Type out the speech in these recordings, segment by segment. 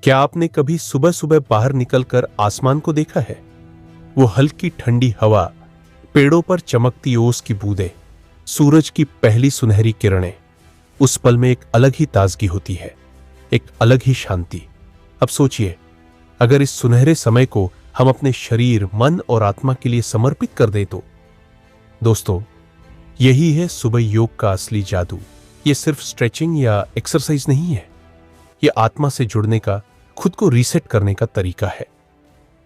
क्या आपने कभी सुबह सुबह बाहर निकलकर आसमान को देखा है? वो हल्की ठंडी हवा, पेड़ों पर चमकती ओस की बूंदें, सूरज की पहली सुनहरी किरणें। उस पल में एक अलग ही ताजगी होती है, एक अलग ही शांति। अब सोचिए, अगर इस सुनहरे समय को हम अपने शरीर, मन और आत्मा के लिए समर्पित कर दें तो। दोस्तों, यही है सुबह योग का असली जादू। ये सिर्फ स्ट्रेचिंग या एक्सरसाइज नहीं है, ये आत्मा से जुड़ने का, खुद को रीसेट करने का तरीका है।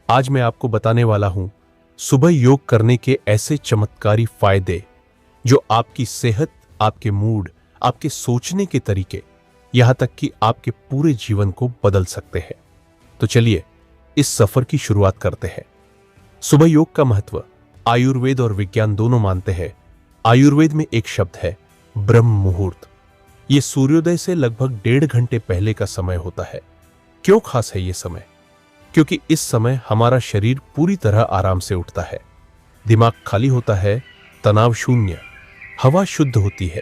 आज मैं आपको बताने वाला हूं सुबह योग करने के ऐसे चमत्कारी फायदे जो आपकी सेहत, आपके मूड, आपके सोचने के तरीके, यहां तक कि आपके पूरे जीवन को बदल सकते हैं। तो चलिए इस सफर की शुरुआत करते हैं। सुबह योग का महत्व आयुर्वेद और विज्ञान दोनों मानते हैं। आयुर्वेद में एक शब्द है ब्रह्म मुहूर्त। यह सूर्योदय से लगभग 1.5 घंटे पहले का समय होता है। क्यों खास है यह समय? क्योंकि इस समय हमारा शरीर पूरी तरह आराम से उठता है, दिमाग खाली होता है, तनाव शून्य, हवा शुद्ध होती है।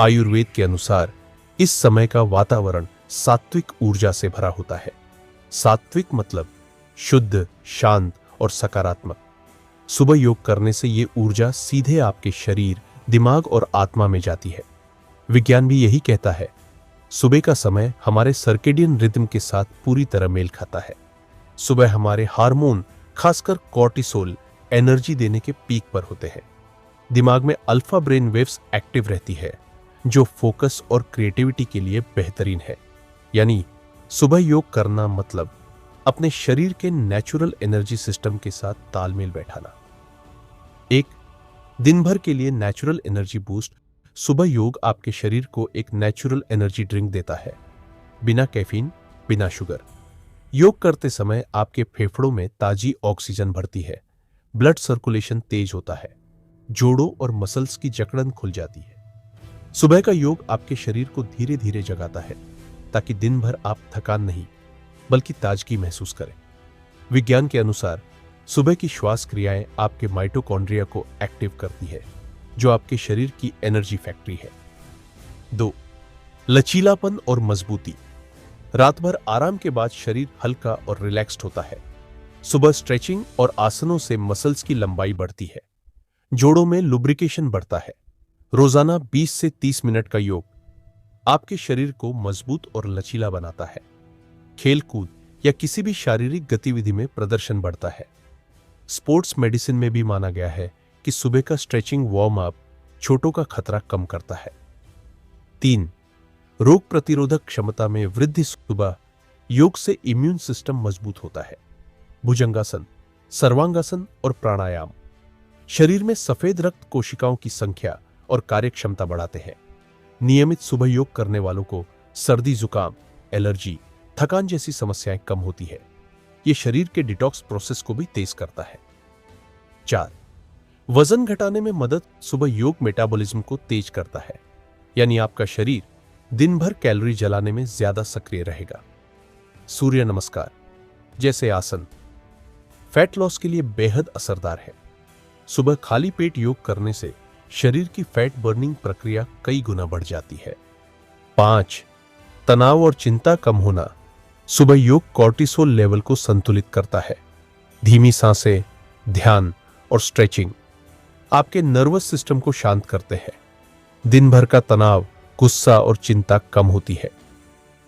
आयुर्वेद के अनुसार इस समय का वातावरण सात्विक ऊर्जा से भरा होता है। सात्विक मतलब शुद्ध, शांत और सकारात्मक। सुबह योग करने से यह ऊर्जा सीधे आपके शरीर, दिमाग और आत्मा में जाती है। विज्ञान भी यही कहता है। सुबह का समय हमारे सर्केडियन रिदम के साथ पूरी तरह मेल खाता है। सुबह हमारे हार्मोन, खासकर कॉर्टिसोल, एनर्जी देने के पीक पर होते हैं। दिमाग में अल्फा ब्रेन वेव्स एक्टिव रहती है, जो फोकस और क्रिएटिविटी के लिए बेहतरीन है। यानी सुबह योग करना मतलब अपने शरीर के नेचुरल एनर्जी सिस्टम के साथ तालमेल बैठाना। एक दिन भर के लिए नेचुरल एनर्जी बूस्ट। सुबह योग आपके शरीर को एक नेचुरल एनर्जी ड्रिंक देता है, बिना कैफीन, बिना शुगर। योग करते समय आपके फेफड़ों में ताजी ऑक्सीजन भरती है, ब्लड सर्कुलेशन तेज होता है, जोड़ों और मसल्स की जकड़न खुल जाती है। सुबह का योग आपके शरीर को धीरे धीरे जगाता है, ताकि दिन भर आप थकान नहीं बल्कि ताजगी महसूस करें। विज्ञान के अनुसार सुबह की श्वास क्रियाएं आपके माइटोकॉन्ड्रिया को एक्टिव करती है, जो आपके शरीर की एनर्जी फैक्ट्री है। 2. लचीलापन और मजबूती। रात भर आराम के बाद शरीर हल्का और रिलैक्स्ड होता है। सुबह स्ट्रेचिंग और आसनों से मसल्स की लंबाई बढ़ती है, जोड़ों में लुब्रिकेशन बढ़ता है। रोजाना 20 से 30 मिनट का योग आपके शरीर को मजबूत और लचीला बनाता है। खेल कूद या किसी भी शारीरिक गतिविधि में प्रदर्शन बढ़ता है। स्पोर्ट्स मेडिसिन में भी माना गया है कि सुबह का स्ट्रेचिंग वार्म अप चोटों का खतरा कम करता है। 3. रोग प्रतिरोधक क्षमता में वृद्धि। सुबह योग से इम्यून सिस्टम मजबूत होता है। भुजंगासन, सर्वांगासन और प्राणायाम शरीर में सफेद रक्त कोशिकाओं की संख्या और कार्यक्षमता बढ़ाते हैं। नियमित सुबह योग करने वालों को सर्दी, जुकाम, एलर्जी, थकान जैसी समस्याएं कम होती है। यह शरीर के डिटॉक्स प्रोसेस को भी तेज करता है। 4. वजन घटाने में मदद। सुबह योग मेटाबॉलिज्म को तेज करता है, यानी आपका शरीर दिन भर कैलोरी जलाने में ज्यादा सक्रिय रहेगा। सूर्य नमस्कार जैसे आसन फैट लॉस के लिए बेहद असरदार है। सुबह खाली पेट योग करने से शरीर की फैट बर्निंग प्रक्रिया कई गुना बढ़ जाती है। 5. तनाव और चिंता कम होना। सुबह योग कॉर्टिसोल लेवल को संतुलित करता है। धीमी सांसें, ध्यान और स्ट्रेचिंग आपके नर्वस सिस्टम को शांत करते हैं। दिन भर का तनाव, गुस्सा और चिंता कम होती है।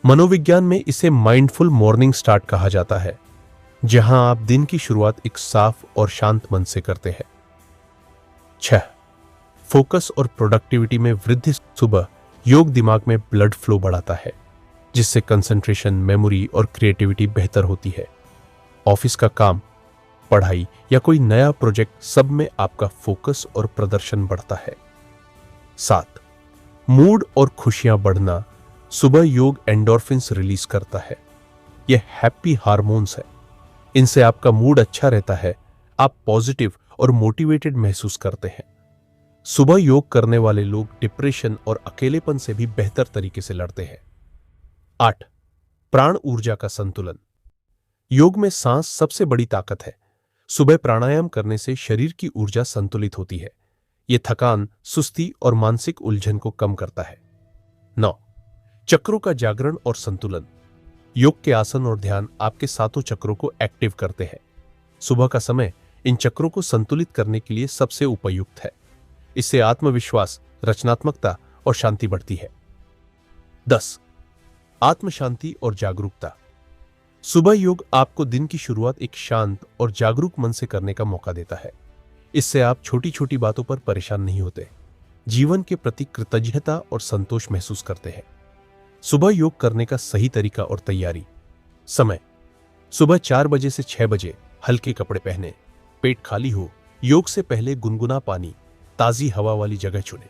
मनोविज्ञान में इसे माइंडफुल मॉर्निंग स्टार्ट कहा जाता है, जहां आप दिन की शुरुआत एक साफ और शांत मन से करते हैं। 6. फोकस और प्रोडक्टिविटी में वृद्धि। सुबह योग दिमाग में ब्लड फ्लो बढ़ाता है, जिससे कंसंट्रेशन, मेमोरी और क्रिएटिविटी बेहतर होती है। ऑफिस का काम, पढ़ाई या कोई नया प्रोजेक्ट, सब में आपका फोकस और प्रदर्शन बढ़ता है। 7. मूड और खुशियां बढ़ना। सुबह योग एंडोर्फिन्स रिलीज करता है। यह हैप्पी हार्मोन्स है। इनसे आपका मूड अच्छा रहता है, आप पॉजिटिव और मोटिवेटेड महसूस करते हैं। सुबह योग करने वाले लोग डिप्रेशन और अकेलेपन से भी बेहतर तरीके से लड़ते हैं। 8. प्राण ऊर्जा का संतुलन। योग में सांस सबसे बड़ी ताकत है। सुबह प्राणायाम करने से शरीर की ऊर्जा संतुलित होती है। यह थकान, सुस्ती और मानसिक उलझन को कम करता है। 9. चक्रों का जागरण और संतुलन। योग के आसन और ध्यान आपके सातों चक्रों को एक्टिव करते हैं। सुबह का समय इन चक्रों को संतुलित करने के लिए सबसे उपयुक्त है। इससे आत्मविश्वास, रचनात्मकता और शांति बढ़ती है। 10. आत्म शांति और जागरूकता। सुबह योग आपको दिन की शुरुआत एक शांत और जागरूक मन से करने का मौका देता है। इससे आप छोटी छोटी बातों पर परेशान नहीं होते, जीवन के प्रति कृतज्ञता और संतोष महसूस करते हैं। सुबह योग करने का सही तरीका और तैयारी। समय: सुबह 4 बजे से 6 बजे हल्के कपड़े पहने, पेट खाली हो। योग से पहले गुनगुना पानी, ताजी हवा वाली जगह चुनें।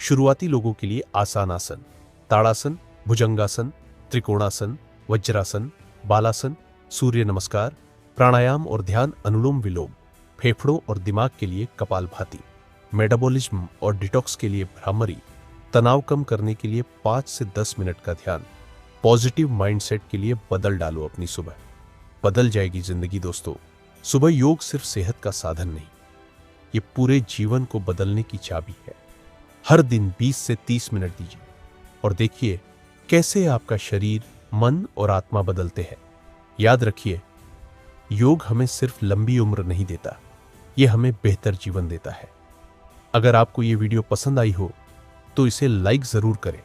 शुरुआती लोगों के लिए आसान आसन: ताड़ासन, भुजंगासन, त्रिकोणासन, वज्रासन, बालासन, सूर्य नमस्कार, प्राणायाम और ध्यान, अनुलोम विलोम। फेफड़ों और दिमाग के लिए कपालभाति, मेटाबॉलिज्म और डिटॉक्स के लिए भ्रामरी, तनाव कम करने के लिए 5 से 10 मिनट का ध्यान, पॉजिटिव माइंडसेट के लिए बदल डालो अपनी सुबह। बदल जाएगी जिंदगी दोस्तों। सुबह योग सिर्फ सेहत का साधन नहीं, ये पूरे जीवन को बदलने की चाबी है। हर दिन 20 से 30 मिनट दीजिए और देखिए कैसे आपका शरीर, मन और आत्मा बदलते हैं। याद रखिए, योग हमें सिर्फ लंबी उम्र नहीं देता, ये हमें बेहतर जीवन देता है। अगर आपको ये वीडियो पसंद आई हो तो इसे लाइक जरूर करें,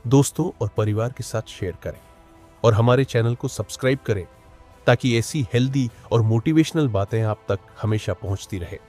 दोस्तों और परिवार के साथ शेयर करें और हमारे चैनल को सब्सक्राइब करें ताकि ऐसी हेल्दी और मोटिवेशनल बातें आप तक हमेशा पहुंचती रहे।